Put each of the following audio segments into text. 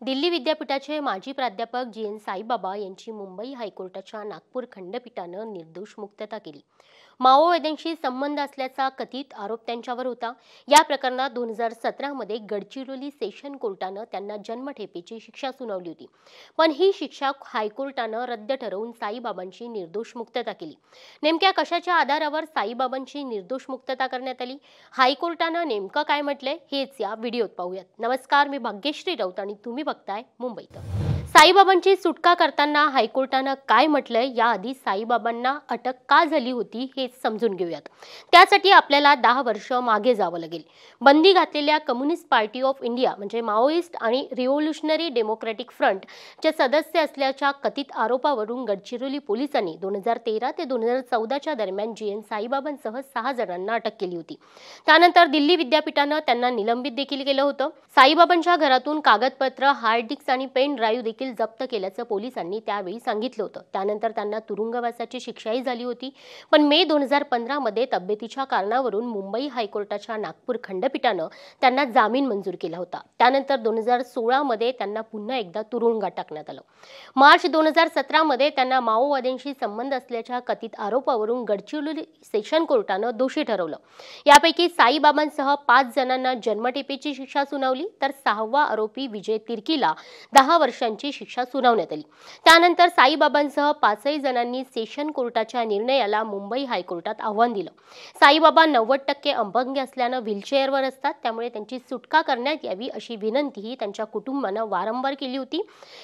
दिल्ली विद्यापीठाचे माजी प्राध्यापक जी.एन. साईबाबा यांची मुंबई हायकोर्टाच्या नागपूर खंडपीठानं निर्दोष मुक्तता केली। माओवाद्यांशी संबंध असल्याचा कथित आरोप त्यांच्यावर होता। या प्रकरणात 2017 मध्ये गडचिरोली सेशन कोर्टानं त्यांना जन्मठेपेची शिक्षा सुनावली होती, पण ही शिक्षा हायकोर्टानं रद्द ठरवून साईबाबांची निर्दोष मुक्तता केली। नेमक्या कशाच्या आधारावर साईबाबांची निर्दोष मुक्तता करण्यात आली, हायकोर्टानं नेमकं काय म्हटलंय हेच या व्हिडिओत पाहूयात। नमस्कार, मी भाग्यश्री राऊत आणि तुम्ही बघताय मुंबई तक। साईबाबांची सुटका करताना हायकोर्टानं काय म्हटलंय, याआधी साईबाबांना अटक का झाली होती हे समजून घेऊयात। त्यासाठी आपल्याला 10 वर्ष मागे जावं लागेल। बंदी घातलेल्या कम्युनिस्ट पार्टी ऑफ इंडिया म्हणजे माओइस्ट आणि रिव्होल्युशनरी डेमोक्रॅटिक फ्रंट चे सदस्य असल्याच्या कथित आरोपावरून गडचिरोली पोलिसांनी 2013 ते 2014 दरम्यान जी.एन. साईबाबांसह 6 जणांना अटक केली होती। त्यानंतर दिल्ली विद्यापीठानं त्यांना निलंबित देखील केलं होतं। साईबाबांच्या घरातून कागदपत्र, हार्ड डिस्क आणि पेन ड्राईव्ह देखील जप्त केल्याचं पोलिसांनी त्यावेळी सांगितलं होतं। त्यानंतर त्यांना तुरुंगवासाची शिक्षाही झाली होती, पण मे 2015 मध्ये तब्येतीच्या कारणावरून मुंबई हायकोर्टाच्या नागपूर खंडपीठानं त्यांना जामीन मंजूर केला होता। त्यानंतर 2016 मध्ये त्यांना पुन्हा एकदा तुरुंगात टाकण्यात आलं। मार्च 2017 मध्ये त्यांना माओवाद्यांशी संबंध असल्याच्या कथित आरोपावरून गडचिरोली सेशन कोर्टानं दोषी ठरवलं। यापैकी साईबाबांसह 5 जणांना जन्मठेपेची शिक्षा सुनावली, तर 6वा आरोपी विजय तिर्कीला 10 वर्षांची शिक्षा सुनावण्यात आली। त्यानंतर साईबाबांसह 5ही जणांनी सेशन कोर्टाच्या निर्णयाला मुंबई हायकोर्टात आव्हान दिलं। साईबाबा 90% अपंग असल्यानं व्हीलचेअरवर असतात, त्यामुळे त्यांची सुटका करण्यात यावी अशी विनंतीही त्यांच्या कुटुंबानं वारंवार केली होती।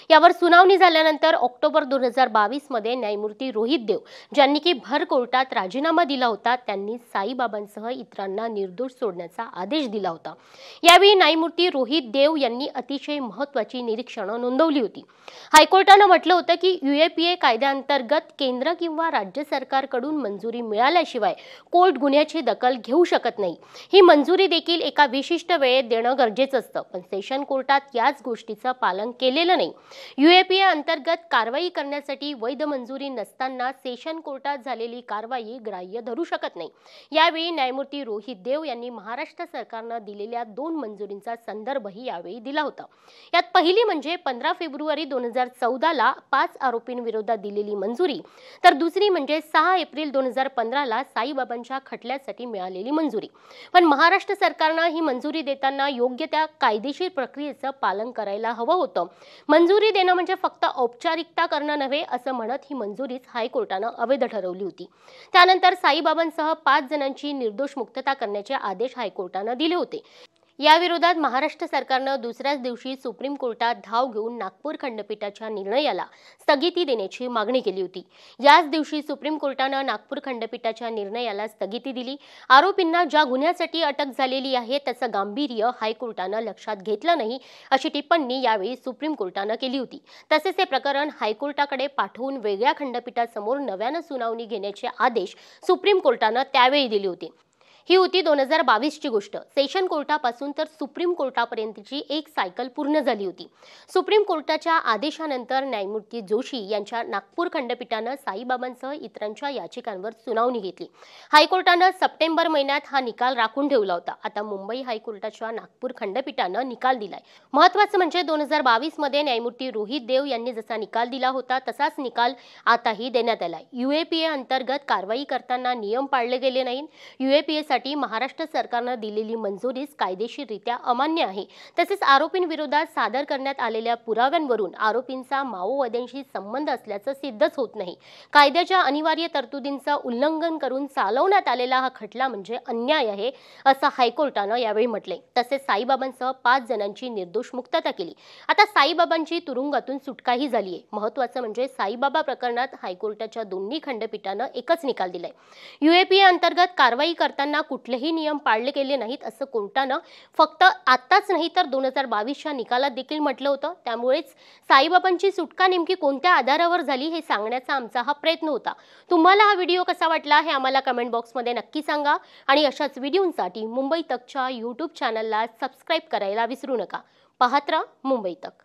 यावर सुनावणी झाल्यानंतर ऑक्टोबर 2022 मध्ये न्यायमूर्ती रोहित देव, ज्यांनी की भर कोर्टात राजीनामा दिला होता, त्यांनी साईबाबांसह इतरांना निर्दोष सोडण्याचा आदेश दिला होता। यावेळी न्यायमूर्ती रोहित देव यांनी अतिशय महत्त्वाची निरीक्षणं नोंदवली होती। हायकोर्टानं म्हटलं होतं की यूएपीए कायद्याअंतर्गत केंद्र किंवा राज्य सरकारकडून मंजुरी मिळाल्याशिवाय कोर्ट गुन्ह्याची दखल घेऊ शकत नाही। ही मंजुरी देखील एका विशिष्ट वेळेत देणं गरजेचं असतं, पण सेशन कोर्टात याच गोष्टीचं पालन केलेलं नाही। यूएपीए अंतर्गत कारवाई करण्यासाठी वैध मंजुरी नसताना सेशन कोर्टात झालेली कारवाई ग्राह्य धरू शकत नाही। यावेळी न्यायमूर्ती रोहित देव यांनी महाराष्ट्र सरकारनं दिलेल्या 2 मंजुरींचा संदर्भही यावेळी दिला होता। यात पहिली म्हणजे 15 फेब्रुवारी 2014 ला 5 आरोपींविरोधात दिलेली मंजुरी, तर दुसरी म्हणजे 6 एप्रिल 2015 ला साईबाबांच्या खटल्यासाठी मिळालेली मंजुरी। पण महाराष्ट्र सरकारनं ही मंजुरी देताना योग्य त्या कायदेशीर प्रक्रियेचं पालन करायला हवं होतं। मंजुरी देणं म्हणजे फक्त औपचारिकता करणं नव्हे असं म्हणत ही मंजुरीच हायकोर्टानं अवैध ठरवली होती। त्यानंतर साईबाबांसह 5 जणांची निर्दोष मुक्तता करण्याचे आदेश हायकोर्टानं दिले होते। याविरोधात महाराष्ट्र सरकारनं दुसऱ्याच दिवशी सुप्रीम कोर्टात धाव घेऊन नागपूर खंडपीठाच्या निर्णयाला स्थगिती देण्याची मागणी केली होती। याच दिवशी सुप्रीम कोर्टानं नागपूर खंडपीठाच्या निर्णयाला स्थगिती दिली। आरोपींना ज्या गुन्ह्यासाठी अटक झालेली आहे त्याचं गांभीर्य हायकोर्टानं लक्षात घेतलं नाही अशी टिप्पणी यावेळी सुप्रीम कोर्टानं केली होती। तसेच हे प्रकरण हायकोर्टाकडे पाठवून वेगळ्या खंडपीठासमोर नव्यानं सुनावणी घेण्याचे आदेश सुप्रीम कोर्टानं त्यावेळी दिले होते। ही होती 2022 ची गोष्ट। सेशन कोर्टापासून तर सुप्रीम कोर्टापर्यंतची एक सायकल पूर्ण झाली होती। सुप्रीम कोर्टाच्या आदेशानंतर न्यायमूर्ती जोशी यांच्या नागपूर खंडपीठानं साईबाबांसह इतरांच्या याचिकांवर सुनावणी घेतली। हायकोर्टानं सप्टेंबर महिन्यात हा निकाल राखून ठेवला होता। आता मुंबई हायकोर्टाच्या नागपूर खंडपीठानं निकाल दिलाय। महत्त्वाचं म्हणजे 2022 मध्ये न्यायमूर्ती रोहित देव यांनी जसा निकाल दिला होता तसाच निकाल आताही देण्यात आलाय। यूएपीए अंतर्गत कारवाई करताना नियम पाळले गेले नाहीत। यूएपीए साठी महाराष्ट्र सरकारनं दिलेली मंजुरीच कायदेशीररित्या अमान्य आहे। तसेच आरोपींविरोधात सादर करण्यात आलेल्या पुराव्यांवरून आरोपींचा माओवाद्यांशी संबंध असल्याचं सिद्धच होत नाही। कायद्याच्या अनिवार्य तरतुदींचं उल्लंघन करून चालवण्यात आलेला हा खटला म्हणजे अन्याय आहे असं हायकोर्टानं यावेळी म्हटले। तसेच साईबाबांसह 5 जणांची निर्दोष मुक्तता केली। आता साईबाबांची तुरुंगातून सुटकाही झाली आहे। महत्त्वाचं म्हणजे साईबाबा प्रकरणात हायकोर्टाच्या दोन्ही खंडपीठानं एकच निकाल दिलाय। यूएपीए अंतर्गत कारवाई करताना कुठलेही नियम पाळले गेले नाहीत असं कोर्टानं फक्त आताच नाही तर 2022च्या निकालात देखील म्हटलं होतं। त्यामुळेच साईबाबांची सुटका नेमकी कोणत्या आधारावर झाली हे सांगण्याचा आमचा हा प्रयत्न होता। तुम्हाला हा व्हिडिओ कसा वाटला हे आम्हाला कमेंट बॉक्समध्ये नक्की सांगा आणि अशाच व्हिडिओंसाठी मुंबई तकच्या YouTube चॅनलला सबस्क्राइब करायला विसरू नका। पाहत रहा मुंबई तक।